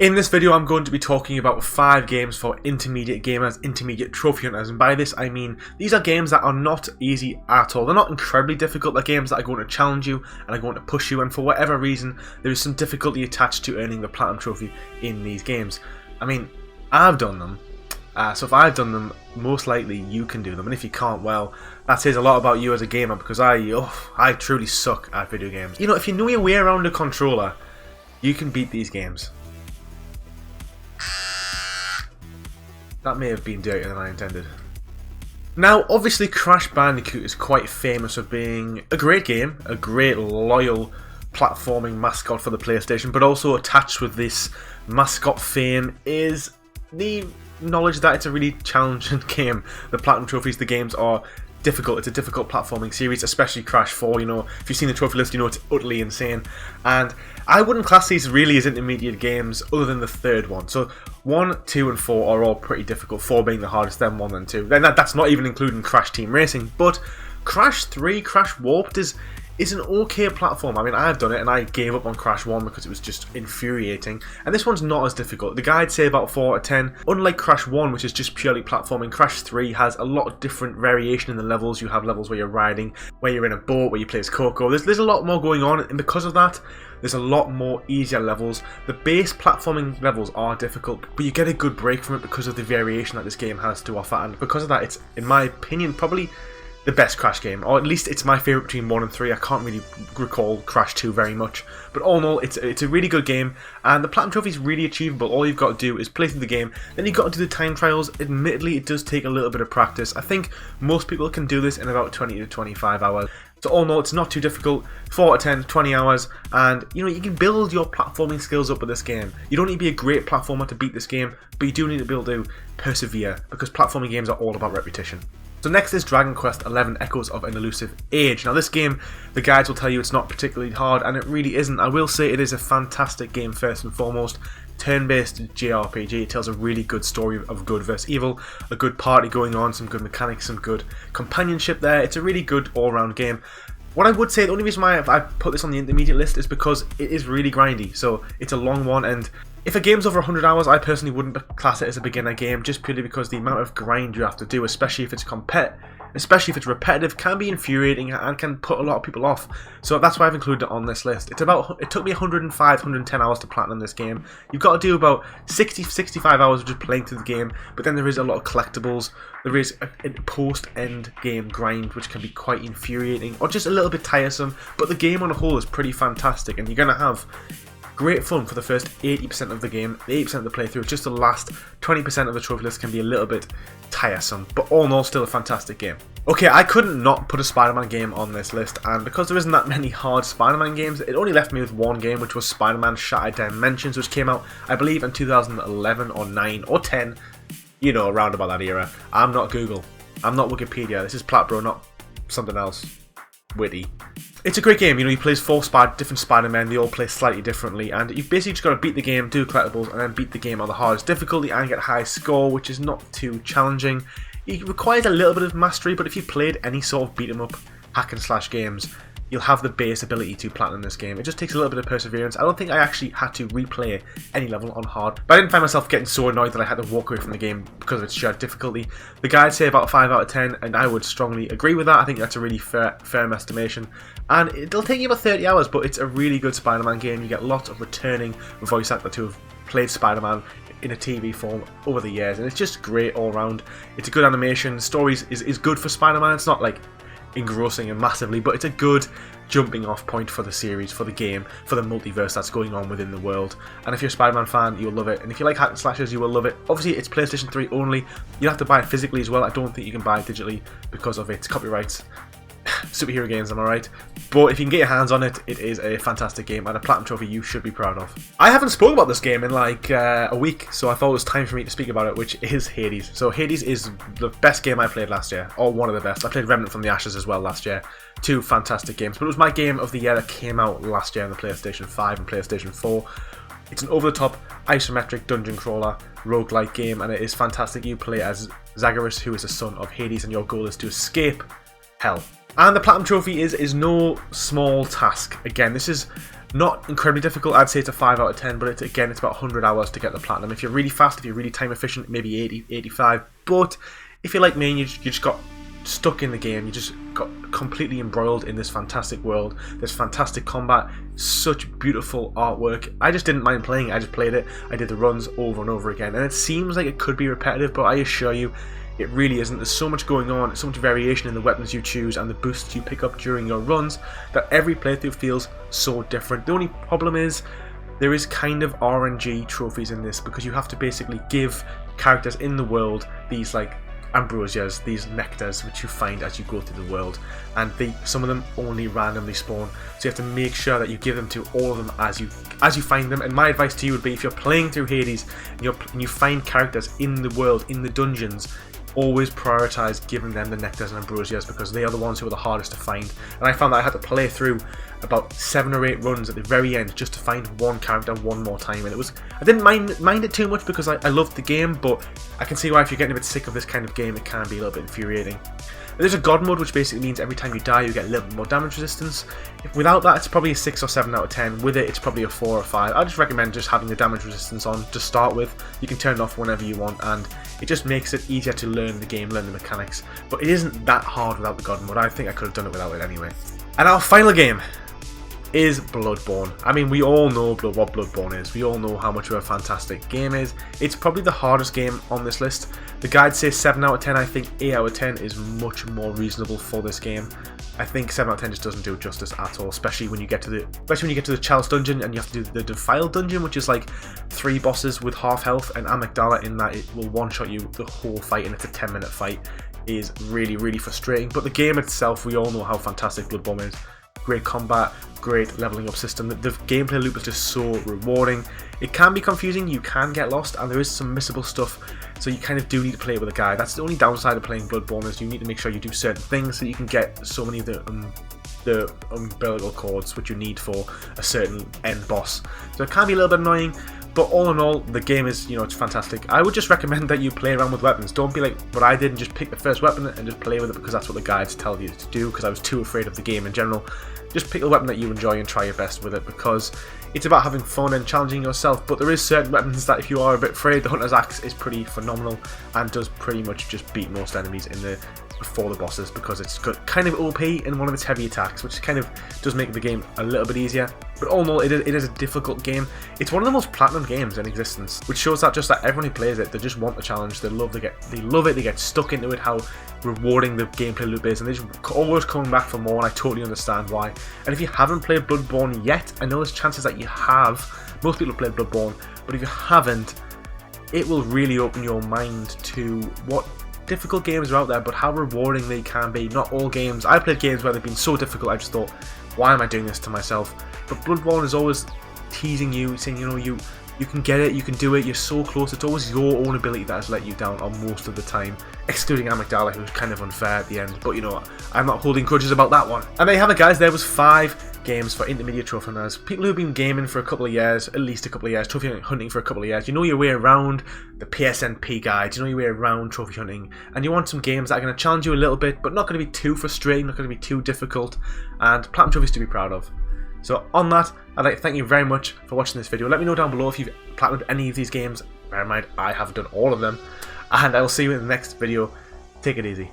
In this video, I'm going to be talking about 5 games for intermediate gamers, intermediate trophy hunters, and by this I mean these are games that are not easy at all. They're not incredibly difficult, they're games that are going to challenge you and are going to push you, and for whatever reason there is some difficulty attached to earning the Platinum Trophy in these games. I mean, I've done them, so if I've done them, most likely you can do them, and if you can't, well, that says a lot about you as a gamer, because I truly suck at video games. You know, if you know your way around a controller, you can beat these games. That may have been dirtier than I intended. Now, obviously Crash Bandicoot is quite famous for being a great game, a great loyal platforming mascot for the PlayStation, but also attached with this mascot fame is the knowledge that it's a really challenging game. The Platinum Trophies, the games are difficult. It's a difficult platforming series, especially Crash 4, you know, if you've seen the trophy list, you know it's utterly insane. And I wouldn't class these really as intermediate games other than the third one. So 1, 2 and 4 are all pretty difficult, 4 being the hardest, then 1 and 2. Then that's not even including Crash Team Racing, but Crash 3, Crash Warped is an okay platform. I mean, I've done it and I gave up on Crash 1 because it was just infuriating. And this one's not as difficult. The guides say about 4 out of 10. Unlike Crash 1, which is just purely platforming, Crash 3 has a lot of different variation in the levels. You have levels where you're riding, where you're in a boat, where you play as Coco. There's a lot more going on, and because of that, there's a lot more easier levels. The base platforming levels are difficult, but you get a good break from it because of the variation that this game has to offer. And because of that, it's, in my opinion, probably the best Crash game, or at least it's my favourite between 1 and 3. I can't really recall Crash 2 very much, but all in all, it's a really good game, and the Platinum Trophy is really achievable. All you've got to do is play through the game, then you've got to do the time trials. Admittedly, it does take a little bit of practice. I think most people can do this in about 20 to 25 hours. So all in all, it's not too difficult. 4 out of 10, 20 hours, and you know, you can build your platforming skills up with this game. You don't need to be a great platformer to beat this game, but you do need to be able to persevere, because platforming games are all about repetition. So next is Dragon Quest XI Echoes of an Elusive Age. Now this game, the guides will tell you it's not particularly hard, and it really isn't. I will say it is a fantastic game first and foremost. Turn-based JRPG, it tells a really good story of good versus evil, a good party going on, some good mechanics, some good companionship there. It's a really good all-round game. What I would say, the only reason why I put this on the intermediate list is because it is really grindy. So it's a long one, and if a game's over 100 hours, I personally wouldn't class it as a beginner game, just purely because the amount of grind you have to do, especially if it's repetitive, can be infuriating and can put a lot of people off. So that's why I've included it on this list. It took me 105, 110 hours to platinum this game. You've got to do about 65 hours of just playing through the game, but then there is a lot of collectibles. There is a post-end game grind, which can be quite infuriating or just a little bit tiresome, but the game on a whole is pretty fantastic, and you're going to have great fun for the first 80% of the game, the 80% of the playthrough. Just the last 20% of the trophy list can be a little bit tiresome, but all in all, still a fantastic game. Okay, I couldn't not put a Spider-Man game on this list, and because there isn't that many hard Spider-Man games, it only left me with one game, which was Spider-Man Shattered Dimensions, which came out, I believe, in 2011 or 9 or 10, you know, around about that era. I'm not Google, I'm not Wikipedia, this is PlatinumBro, not something else witty. It's a great game, you know, you play as 4 different Spider-Men, they all play slightly differently, and you've basically just got to beat the game, do collectibles, and then beat the game on the hardest difficulty and get a high score, which is not too challenging. It requires a little bit of mastery, but if you've played any sort of beat-em-up hack and slash games, you'll have the base ability to platinum this game. It just takes a little bit of perseverance. I don't think I actually had to replay any level on hard, but I didn't find myself getting so annoyed that I had to walk away from the game because of its shared difficulty. The guides say about 5 out of 10, and I would strongly agree with that. I think that's a really firm estimation, and it'll take you about 30 hours, but it's a really good Spider-Man game. You get lots of returning voice actors who have played Spider-Man in a TV form over the years, and it's just great all round. It's a good animation, story is good for Spider-Man. It's not like engrossing and massively, but it's a good jumping off point for the series, for the game, for the multiverse that's going on within the world. And if you're a Spider-Man fan, you'll love it, and if you like hack and slashers, you will love it. Obviously it's PlayStation 3 only, you have to buy it physically as well. I don't think you can buy it digitally because of its copyrights. Superhero games, am I right? But if you can get your hands on it, it is a fantastic game and a Platinum Trophy you should be proud of. I haven't spoken about this game in like a week, so I thought it was time for me to speak about it, which is Hades. So Hades is the best game I played last year, or one of the best. I played Remnant from the Ashes as well last year. 2 fantastic games, but it was my game of the year that came out last year on the PlayStation 5 and PlayStation 4. It's an over-the-top, isometric dungeon crawler, roguelike game, and it is fantastic. You play as Zagreus, who is the son of Hades, and your goal is to escape hell. And the Platinum Trophy is no small task. Again, this is Not incredibly difficult, I'd say it's a 5 out of 10, but again, it's about 100 hours to get the platinum. If you're really fast, if you're really time efficient, maybe 80, 85. But if you're like me and you just got stuck in the game, you just got completely embroiled in this fantastic world, this fantastic combat, such beautiful artwork. I just didn't mind playing it, I just played it, I did the runs over and over again, and it seems like it could be repetitive, but I assure you, it really isn't. There's so much going on, so much variation in the weapons you choose and the boosts you pick up during your runs that every playthrough feels so different. The only problem is there is kind of RNG trophies in this, because you have to basically give characters in the world these like ambrosias, these nectars which you find as you go through the world, and some of them only randomly spawn, so you have to make sure that you give them to all of them as you find them. And my advice to you would be, if you're playing through Hades and you find characters in the world, in the dungeons, always prioritize giving them the nectars and ambrosias, because they are the ones who are the hardest to find. And I found that I had to play through about 7 or 8 runs at the very end just to find one character one more time, and I didn't mind it too much because I loved the game, but I can see why if you're getting a bit sick of this kind of game, it can be a little bit infuriating. There's a god mode, which basically means every time you die you get a little bit more damage resistance. Without that, it's probably a 6 or 7 out of 10. With it, it's probably a 4 or 5. I just recommend just having the damage resistance on to start with. You can turn it off whenever you want, and it just makes it easier to learn the game, learn the mechanics. But it isn't that hard without the god mode. I think I could have done it without it anyway. And our final game is Bloodborne. I mean, we all know what Bloodborne is. We all know how much of a fantastic game it is. It's probably the hardest game on this list. The guide says 7 out of 10. I think 8 out of 10 is much more reasonable for this game. I think 7 out of 10 just doesn't do it justice at all, especially when you get to the Chalice dungeon and you have to do the Defiled dungeon, which is like 3 bosses with half health, and Amygdala in that it will one-shot you the whole fight, and it's a 10-minute fight. It is really, really frustrating. But the game itself, we all know how fantastic Bloodborne is. Great combat, great leveling up system. The gameplay loop is just so rewarding. It can be confusing, you can get lost, and there is some missable stuff, so you kind of do need to play it with a guide. That's the only downside of playing Bloodborne, is you need to make sure you do certain things so you can get so many of the umbilical cords which you need for a certain end boss. So it can be a little bit annoying, but all in all, the game is, it's fantastic. I would just recommend that you play around with weapons. Don't be like what I did and just pick the first weapon and just play with it because that's what the guides tell you to do, because I was too afraid of the game in general. Just pick the weapon that you enjoy and try your best with it, because it's about having fun and challenging yourself. But there is certain weapons that if you are a bit afraid, the Hunter's Axe is pretty phenomenal and does pretty much just beat most enemies before the bosses, because it's got kind of OP in one of its heavy attacks, which kind of does make the game a little bit easier. But all in all, it is a difficult game. It's one of the most platinum games in existence, which shows that everyone who plays it, they just want the challenge. They love it. They get stuck into it. How rewarding the gameplay loop is, and they're just always coming back for more. And I totally understand why. And if you haven't played Bloodborne yet, I know there's chances that you have. Most people have played Bloodborne, but if you haven't, it will really open your mind to what difficult games are out there, but how rewarding they can be. Not all games. I've played games where they've been so difficult I just thought, why am I doing this to myself? But Bloodborne is always teasing you, saying, you can get it, you can do it, you're so close. It's always your own ability that has let you down on most of the time, excluding Amygdala, who's kind of unfair at the end. But I'm not holding grudges about that one. And there you have it, guys. There was 5 games for intermediate trophy hunters. People who've been gaming for a couple of years, at least a couple of years, trophy hunting for a couple of years. You know your way around the PSNP guides, you know your way around trophy hunting, and you want some games that are going to challenge you a little bit, but not going to be too frustrating, not going to be too difficult, and platinum trophies to be proud of. So on that, I'd like to thank you very much for watching this video. Let me know down below if you've platinumed any of these games. Bear in mind, I haven't done all of them, and I will see you in the next video. Take it easy.